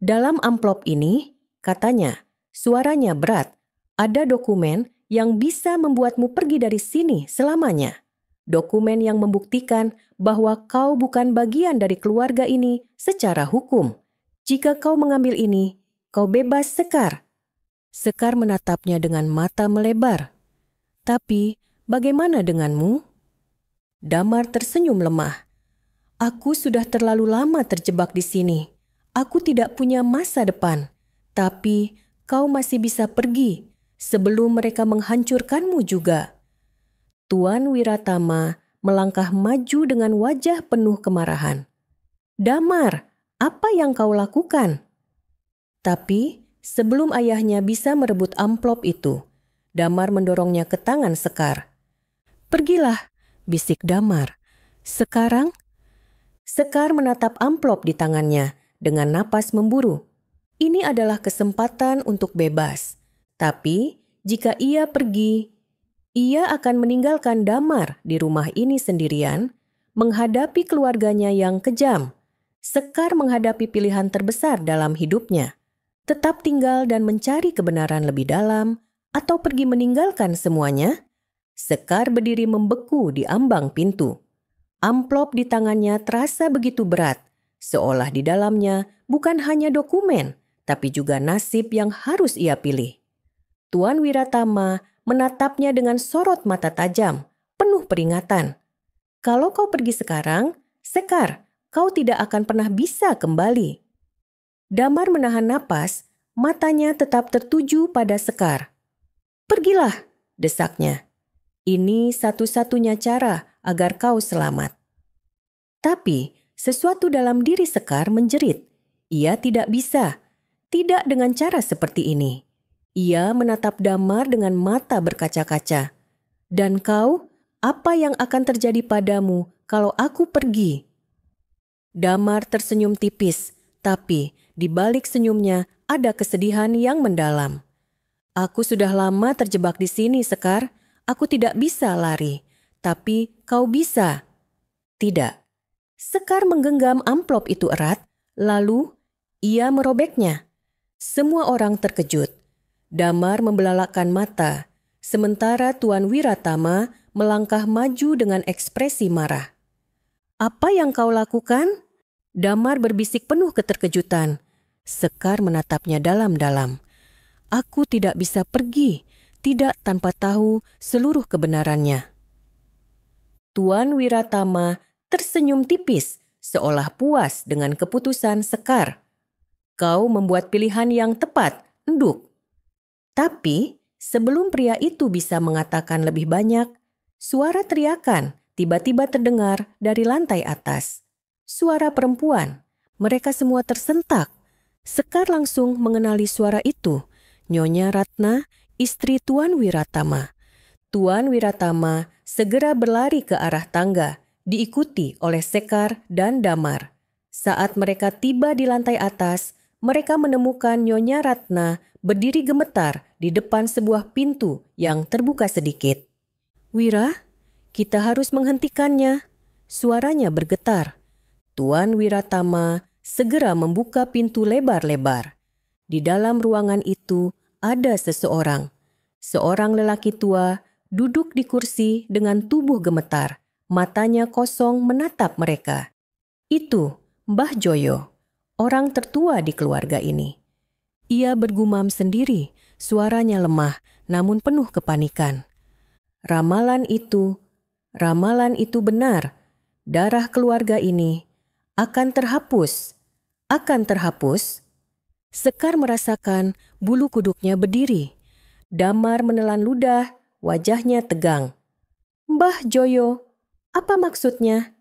Dalam amplop ini, katanya, suaranya berat, ada dokumen yang bisa membuatmu pergi dari sini selamanya. Dokumen yang membuktikan bahwa kau bukan bagian dari keluarga ini secara hukum. Jika kau mengambil ini, kau bebas, Sekar. Sekar menatapnya dengan mata melebar. Tapi, bagaimana denganmu? Damar tersenyum lemah. Aku sudah terlalu lama terjebak di sini. Aku tidak punya masa depan. Tapi kau masih bisa pergi sebelum mereka menghancurkanmu juga." Tuan Wiratama melangkah maju dengan wajah penuh kemarahan. "Damar, apa yang kau lakukan?" Tapi sebelum ayahnya bisa merebut amplop itu, Damar mendorongnya ke tangan Sekar. "Pergilah," bisik Damar. "Sekarang?" Sekar menatap amplop di tangannya dengan napas memburu. Ini adalah kesempatan untuk bebas. Tapi jika ia pergi, ia akan meninggalkan Damar di rumah ini sendirian, menghadapi keluarganya yang kejam. Sekar menghadapi pilihan terbesar dalam hidupnya. Tetap tinggal dan mencari kebenaran lebih dalam, atau pergi meninggalkan semuanya. Sekar berdiri membeku di ambang pintu. Amplop di tangannya terasa begitu berat, seolah di dalamnya bukan hanya dokumen, tapi juga nasib yang harus ia pilih. Tuan Wiratama menatapnya dengan sorot mata tajam, penuh peringatan. "Kalau kau pergi sekarang, Sekar, kau tidak akan pernah bisa kembali." Damar menahan napas, matanya tetap tertuju pada Sekar. "Pergilah," desaknya. "Ini satu-satunya cara agar kau selamat." Tapi sesuatu dalam diri Sekar menjerit. Ia tidak bisa, tidak dengan cara seperti ini. Ia menatap Damar dengan mata berkaca-kaca. "Dan kau, apa yang akan terjadi padamu kalau aku pergi?" Damar tersenyum tipis, tapi di balik senyumnya ada kesedihan yang mendalam. "Aku sudah lama terjebak di sini, Sekar. Aku tidak bisa lari, tapi kau bisa." "Tidak." Sekar menggenggam amplop itu erat, lalu ia merobeknya. Semua orang terkejut. Damar membelalakkan mata, sementara Tuan Wiratama melangkah maju dengan ekspresi marah. "Apa yang kau lakukan?" Damar berbisik penuh keterkejutan. Sekar menatapnya dalam-dalam. "Aku tidak bisa pergi, tidak tanpa tahu seluruh kebenarannya." Tuan Wiratama tersenyum tipis, seolah puas dengan keputusan Sekar. "Kau membuat pilihan yang tepat, Enduk." Tapi sebelum pria itu bisa mengatakan lebih banyak, suara teriakan tiba-tiba terdengar dari lantai atas. Suara perempuan. Mereka semua tersentak. Sekar langsung mengenali suara itu. Nyonya Ratna, istri Tuan Wiratama. Tuan Wiratama segera berlari ke arah tangga, diikuti oleh Sekar dan Damar. Saat mereka tiba di lantai atas, mereka menemukan Nyonya Ratna berdiri gemetar di depan sebuah pintu yang terbuka sedikit. "Wira, kita harus menghentikannya." Suaranya bergetar. Tuan Wiratama segera membuka pintu lebar-lebar. Di dalam ruangan itu ada seseorang. Seorang lelaki tua duduk di kursi dengan tubuh gemetar. Matanya kosong menatap mereka. Itu Mbah Joyo, orang tertua di keluarga ini. Ia bergumam sendiri, suaranya lemah namun penuh kepanikan. Ramalan itu benar. Darah keluarga ini akan terhapus. Sekar merasakan bulu kuduknya berdiri. Damar menelan ludah, wajahnya tegang. "Mbah Joyo, apa maksudnya?"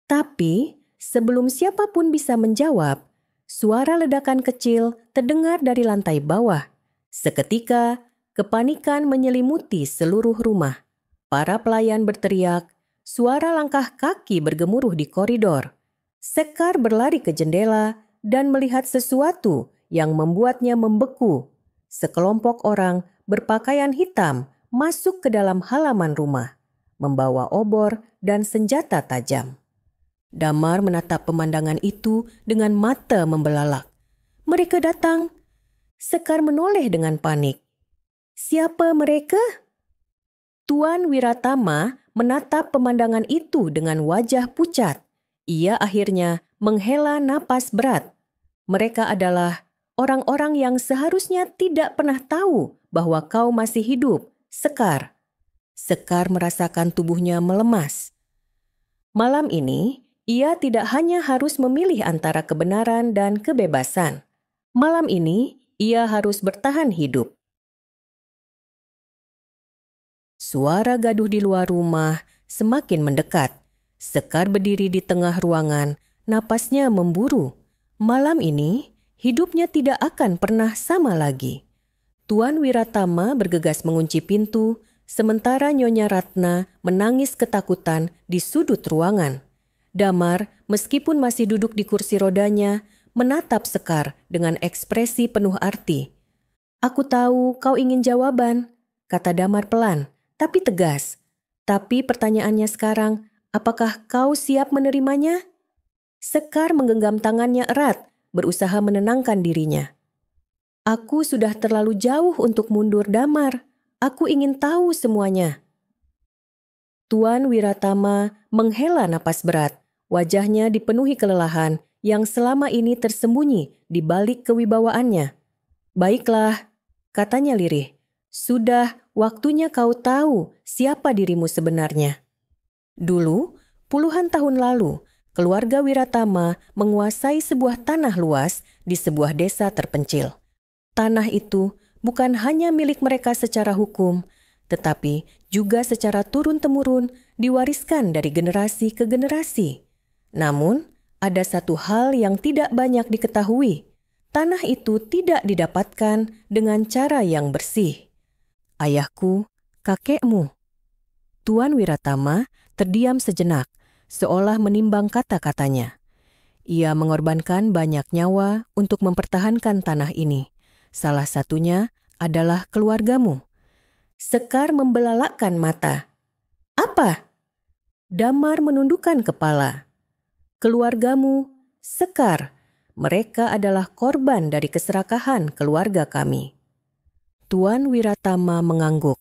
Tapi sebelum siapapun bisa menjawab, suara ledakan kecil terdengar dari lantai bawah. Seketika, kepanikan menyelimuti seluruh rumah. Para pelayan berteriak, suara langkah kaki bergemuruh di koridor. Sekar berlari ke jendela dan melihat sesuatu yang membuatnya membeku. Sekelompok orang berpakaian hitam masuk ke dalam halaman rumah, membawa obor dan senjata tajam. Damar menatap pemandangan itu dengan mata membelalak. "Mereka datang." Sekar menoleh dengan panik. "Siapa mereka?" Tuan Wiratama menatap pemandangan itu dengan wajah pucat. Ia akhirnya menghela napas berat. "Mereka adalah orang-orang yang seharusnya tidak pernah tahu bahwa kau masih hidup, Sekar." Sekar merasakan tubuhnya melemas. Malam ini, Ia tidak hanya harus memilih antara kebenaran dan kebebasan. Malam ini, ia harus bertahan hidup. Suara gaduh di luar rumah semakin mendekat. Sekar berdiri di tengah ruangan, napasnya memburu. Malam ini, hidupnya tidak akan pernah sama lagi. Tuan Wiratama bergegas mengunci pintu, sementara Nyonya Ratna menangis ketakutan di sudut ruangan. Damar, meskipun masih duduk di kursi rodanya, menatap Sekar dengan ekspresi penuh arti. "Aku tahu kau ingin jawaban," kata Damar pelan, tapi tegas. "Tapi pertanyaannya sekarang, apakah kau siap menerimanya?" Sekar menggenggam tangannya erat, berusaha menenangkan dirinya. "Aku sudah terlalu jauh untuk mundur, Damar. Aku ingin tahu semuanya." Tuan Wiratama menghela napas berat. Wajahnya dipenuhi kelelahan yang selama ini tersembunyi di balik kewibawaannya. "Baiklah," katanya lirih. "Sudah waktunya kau tahu siapa dirimu sebenarnya." Dulu, puluhan tahun lalu, keluarga Wiratama menguasai sebuah tanah luas di sebuah desa terpencil. Tanah itu bukan hanya milik mereka secara hukum, tetapi juga secara turun-temurun diwariskan dari generasi ke generasi. Namun, ada satu hal yang tidak banyak diketahui. Tanah itu tidak didapatkan dengan cara yang bersih. "Ayahku, kakekmu." Tuan Wiratama terdiam sejenak, seolah menimbang kata-katanya. "Ia mengorbankan banyak nyawa untuk mempertahankan tanah ini. Salah satunya adalah keluargamu." Sekar membelalakkan mata. "Apa?" Damar menundukkan kepala. "Keluargamu, Sekar. Mereka adalah korban dari keserakahan keluarga kami." Tuan Wiratama mengangguk.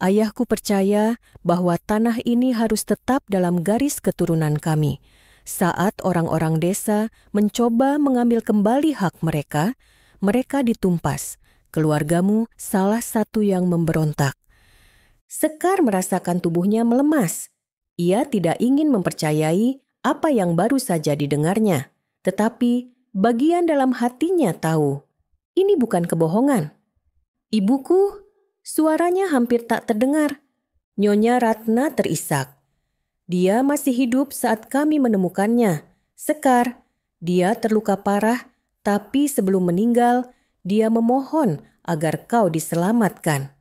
"Ayahku percaya bahwa tanah ini harus tetap dalam garis keturunan kami. Saat orang-orang desa mencoba mengambil kembali hak mereka, mereka ditumpas. Keluargamu salah satu yang memberontak." Sekar merasakan tubuhnya melemas. Ia tidak ingin mempercayai apa yang baru saja didengarnya. Tetapi bagian dalam hatinya tahu, ini bukan kebohongan. "Ibuku," suaranya hampir tak terdengar. Nyonya Ratna terisak. "Dia masih hidup saat kami menemukannya. Sekar, dia terluka parah, tapi sebelum meninggal, dia memohon agar kau diselamatkan."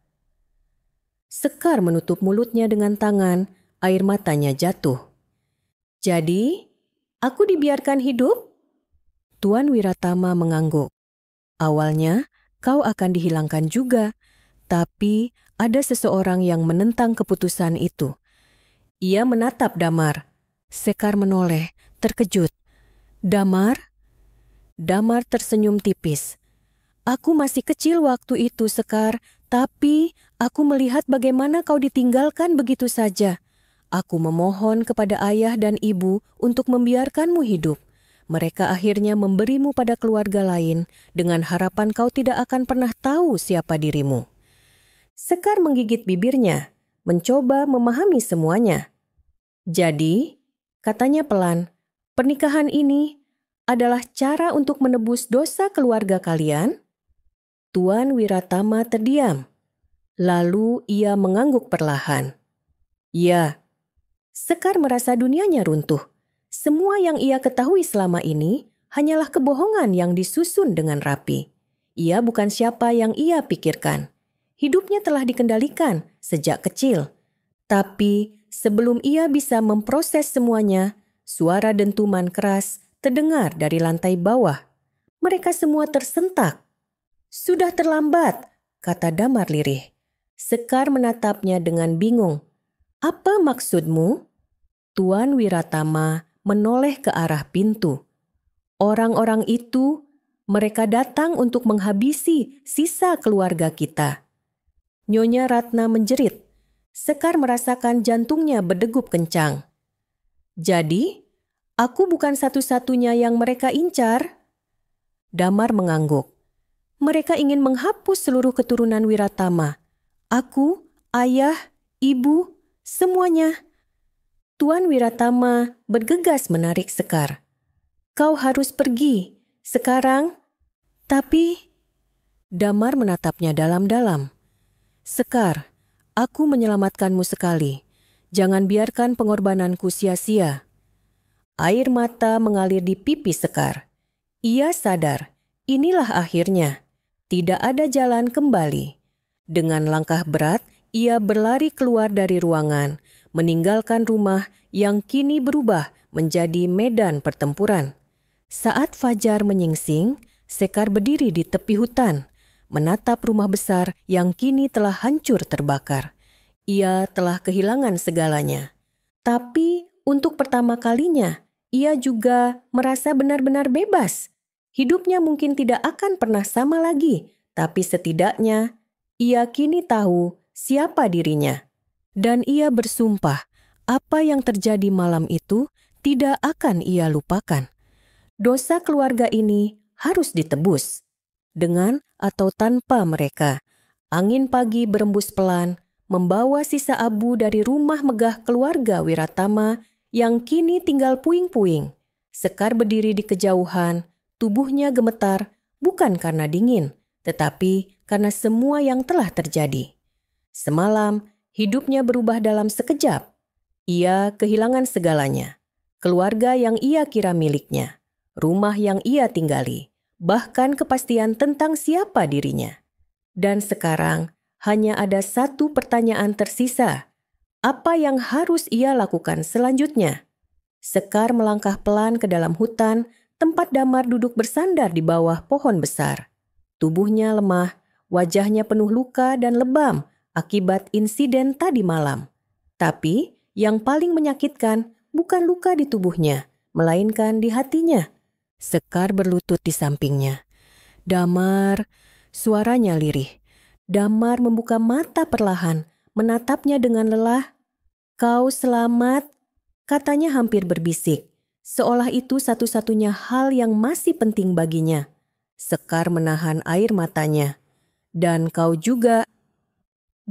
Sekar menutup mulutnya dengan tangan, air matanya jatuh. "Jadi, aku dibiarkan hidup?" Tuan Wiratama mengangguk. "Awalnya, kau akan dihilangkan juga, tapi ada seseorang yang menentang keputusan itu." Ia menatap Damar. Sekar menoleh, terkejut. "Damar?" Damar tersenyum tipis. "Aku masih kecil waktu itu, Sekar, tapi aku melihat bagaimana kau ditinggalkan begitu saja. Aku memohon kepada ayah dan ibu untuk membiarkanmu hidup. Mereka akhirnya memberimu pada keluarga lain dengan harapan kau tidak akan pernah tahu siapa dirimu." Sekar menggigit bibirnya, mencoba memahami semuanya. "Jadi," katanya pelan, "pernikahan ini adalah cara untuk menebus dosa keluarga kalian?" Tuan Wiratama terdiam. Lalu ia mengangguk perlahan. "Ya." Sekar merasa dunianya runtuh. Semua yang ia ketahui selama ini hanyalah kebohongan yang disusun dengan rapi. Ia bukan siapa yang ia pikirkan. Hidupnya telah dikendalikan sejak kecil. Tapi sebelum ia bisa memproses semuanya, suara dentuman keras terdengar dari lantai bawah. Mereka semua tersentak. "Sudah terlambat," kata Damar lirih. Sekar menatapnya dengan bingung. "Apa maksudmu?" Tuan Wiratama menoleh ke arah pintu. "Orang-orang itu, mereka datang untuk menghabisi sisa keluarga kita." Nyonya Ratna menjerit. Sekar merasakan jantungnya berdegup kencang. "Jadi, aku bukan satu-satunya yang mereka incar?" Damar mengangguk. "Mereka ingin menghapus seluruh keturunan Wiratama. Aku, ayah, ibu, semuanya." Tuan Wiratama bergegas menarik Sekar. "Kau harus pergi, sekarang." "Tapi..." Damar menatapnya dalam-dalam. "Sekar, aku menyelamatkanmu sekali. Jangan biarkan pengorbananku sia-sia." Air mata mengalir di pipi Sekar. Ia sadar, inilah akhirnya. Tidak ada jalan kembali. Dengan langkah berat, ia berlari keluar dari ruangan, meninggalkan rumah yang kini berubah menjadi medan pertempuran. Saat fajar menyingsing, Sekar berdiri di tepi hutan, menatap rumah besar yang kini telah hancur terbakar. Ia telah kehilangan segalanya. Tapi untuk pertama kalinya, ia juga merasa benar-benar bebas. Hidupnya mungkin tidak akan pernah sama lagi, tapi setidaknya ia kini tahu siapa dirinya. Dan ia bersumpah, apa yang terjadi malam itu tidak akan ia lupakan. Dosa keluarga ini harus ditebus. Dengan atau tanpa mereka, angin pagi berembus pelan, membawa sisa abu dari rumah megah keluarga Wiratama yang kini tinggal puing-puing. Sekar berdiri di kejauhan, tubuhnya gemetar bukan karena dingin, tetapi karena semua yang telah terjadi. Semalam, hidupnya berubah dalam sekejap. Ia kehilangan segalanya. Keluarga yang ia kira miliknya, rumah yang ia tinggali, bahkan kepastian tentang siapa dirinya. Dan sekarang, hanya ada satu pertanyaan tersisa. Apa yang harus ia lakukan selanjutnya? Sekar melangkah pelan ke dalam hutan, tempat Damar duduk bersandar di bawah pohon besar. Tubuhnya lemah, wajahnya penuh luka dan lebam akibat insiden tadi malam. Tapi yang paling menyakitkan bukan luka di tubuhnya, melainkan di hatinya. Sekar berlutut di sampingnya. "Damar," suaranya lirih. Damar membuka mata perlahan, menatapnya dengan lelah. "Kau selamat," katanya hampir berbisik. Seolah itu satu-satunya hal yang masih penting baginya. Sekar menahan air matanya. "Dan kau juga."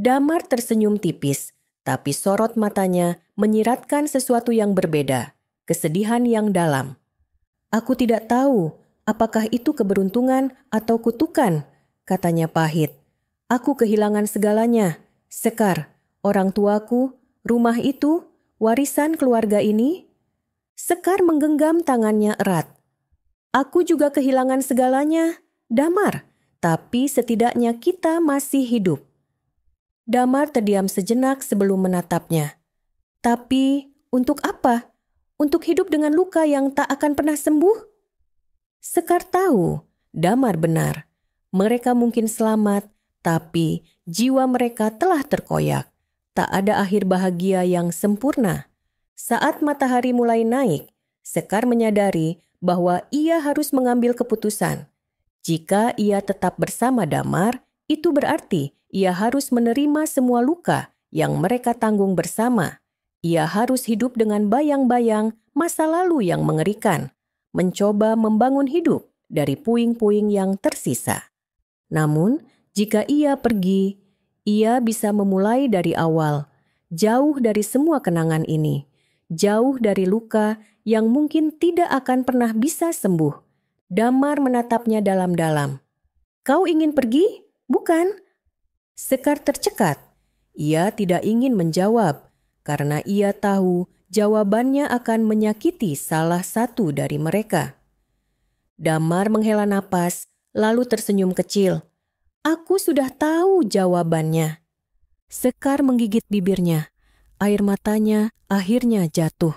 Damar tersenyum tipis, tapi sorot matanya menyiratkan sesuatu yang berbeda, kesedihan yang dalam. "Aku tidak tahu apakah itu keberuntungan atau kutukan," katanya pahit. "Aku kehilangan segalanya, Sekar, orang tuaku, rumah itu, warisan keluarga ini." Sekar menggenggam tangannya erat. "Aku juga kehilangan segalanya, Damar, tapi setidaknya kita masih hidup." Damar terdiam sejenak sebelum menatapnya. "Tapi untuk apa? Untuk hidup dengan luka yang tak akan pernah sembuh?" Sekar tahu, Damar benar. Mereka mungkin selamat, tapi jiwa mereka telah terkoyak. Tak ada akhir bahagia yang sempurna. Saat matahari mulai naik, Sekar menyadari bahwa ia harus mengambil keputusan. Jika ia tetap bersama Damar, itu berarti ia harus menerima semua luka yang mereka tanggung bersama. Ia harus hidup dengan bayang-bayang masa lalu yang mengerikan, mencoba membangun hidup dari puing-puing yang tersisa. Namun, jika ia pergi, ia bisa memulai dari awal, jauh dari semua kenangan ini. Jauh dari luka yang mungkin tidak akan pernah bisa sembuh. Damar menatapnya dalam-dalam. "Kau ingin pergi, bukan?" Sekar tercekat. Ia tidak ingin menjawab, karena ia tahu jawabannya akan menyakiti salah satu dari mereka. Damar menghela napas, lalu tersenyum kecil. "Aku sudah tahu jawabannya." Sekar menggigit bibirnya. Air matanya akhirnya jatuh.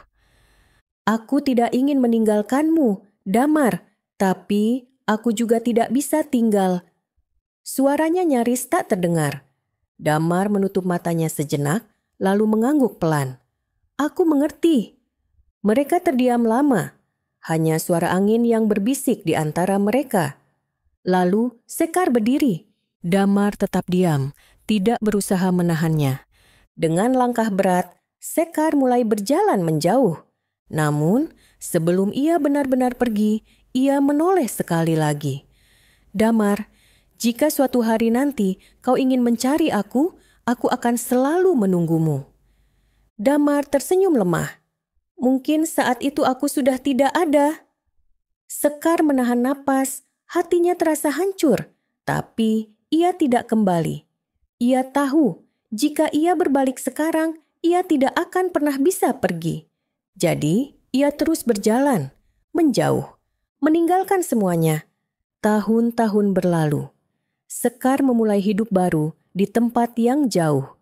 "Aku tidak ingin meninggalkanmu, Damar, tapi aku juga tidak bisa tinggal." Suaranya nyaris tak terdengar. Damar menutup matanya sejenak, lalu mengangguk pelan. "Aku mengerti." Mereka terdiam lama. Hanya suara angin yang berbisik di antara mereka. Lalu Sekar berdiri. Damar tetap diam, tidak berusaha menahannya. Dengan langkah berat, Sekar mulai berjalan menjauh. Namun, sebelum ia benar-benar pergi, ia menoleh sekali lagi. "Damar, jika suatu hari nanti kau ingin mencari aku akan selalu menunggumu." Damar tersenyum lemah. Mungkin saat itu aku sudah tidak ada. Sekar menahan napas, hatinya terasa hancur, tapi ia tidak kembali. Ia tahu jika ia berbalik sekarang, ia tidak akan pernah bisa pergi. Jadi, ia terus berjalan, menjauh, meninggalkan semuanya. Tahun-tahun berlalu. Sekar memulai hidup baru di tempat yang jauh.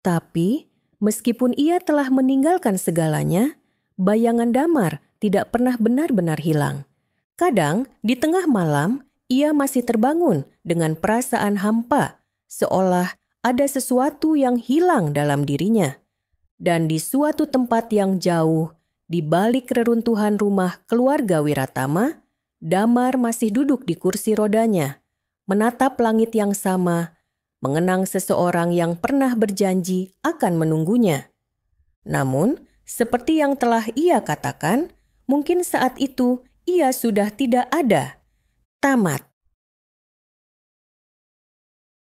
Tapi, meskipun ia telah meninggalkan segalanya, bayangan Damar tidak pernah benar-benar hilang. Kadang, di tengah malam, ia masih terbangun dengan perasaan hampa, seolah ada sesuatu yang hilang dalam dirinya. Dan di suatu tempat yang jauh, di balik reruntuhan rumah keluarga Wiratama, Damar masih duduk di kursi rodanya, menatap langit yang sama, mengenang seseorang yang pernah berjanji akan menunggunya. Namun, seperti yang telah ia katakan, mungkin saat itu ia sudah tidak ada. Tamat.